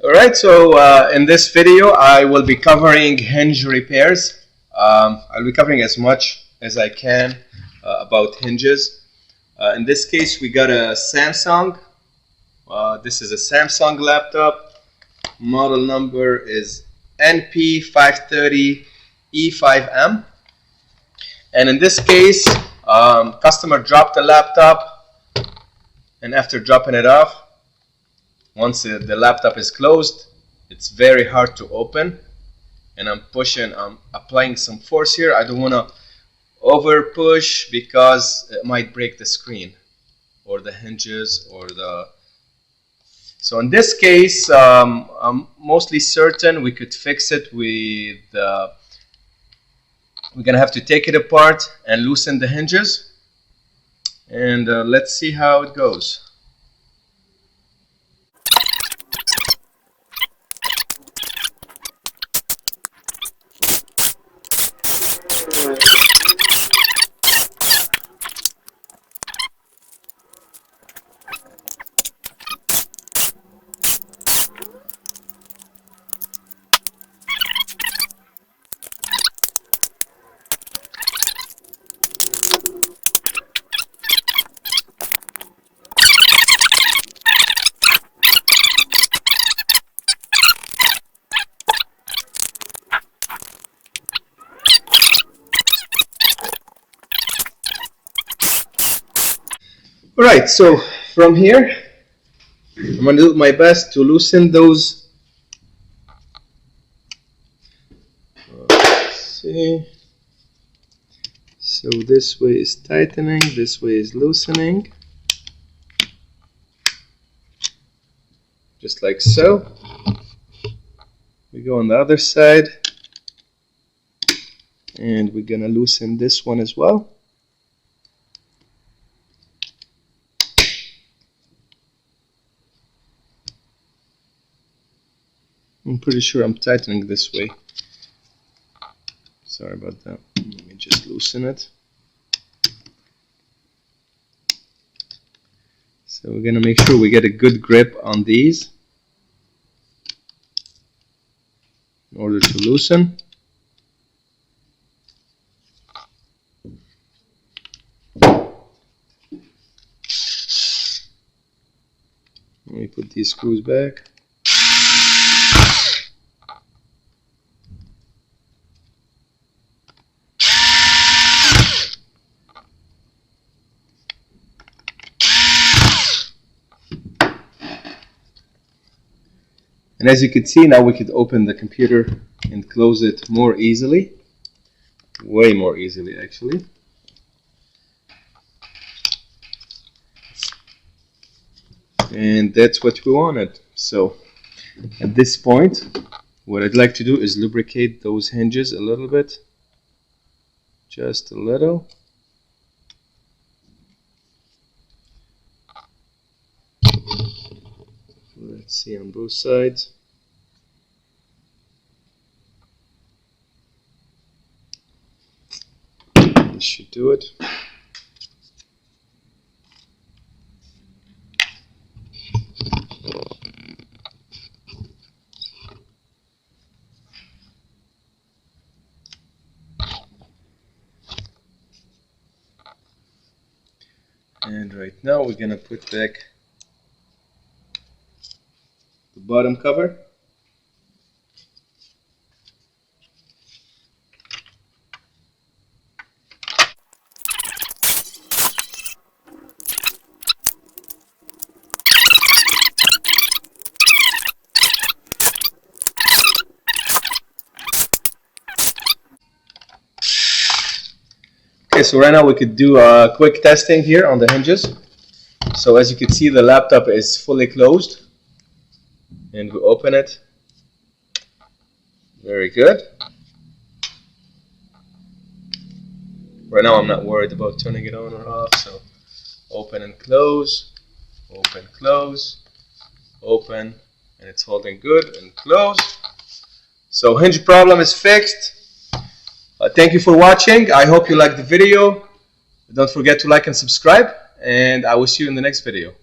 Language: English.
Alright, so in this video I will be covering hinge repairs. I'll be covering as much as I can about hinges. In this case we got a Samsung. This is a Samsung laptop. Model number is NP530E5M. And in this case, customer dropped the laptop, and after dropping it off, once the laptop is closed, it's very hard to open. And I'm applying some force here. I don't want to over push because it might break the screen or the hinges or the. So in this case, I'm mostly certain we could fix it with. We're gonna have to take it apart and loosen the hinges, and let's see how it goes. Alright, so from here, I'm going to do my best to loosen those. Let's see. So this way is tightening, this way is loosening. Just like so. We go on the other side, and we're going to loosen this one as well. I'm pretty sure I'm tightening this way. Sorry about that. Let me just loosen it. So we're going to make sure we get a good grip on these in order to loosen. Let me put these screws back. And as you can see, now we could open the computer and close it more easily. Way more easily, actually. And that's what we wanted. So at this point, what I'd like to do is lubricate those hinges a little bit. Just a little. Let's see on both sides. This should do it. And right now we're gonna put back the bottom cover. Okay, so right now we could do a quick testing here on the hinges. So as you can see, the laptop is fully closed. And we open it. Very good. Right now I'm not worried about turning it on or off, so open and close, open, close, open, and it's holding good, and close. So hinge problem is fixed. Thank you for watching. I hope you liked the video. Don't forget to like and subscribe, and I will see you in the next video.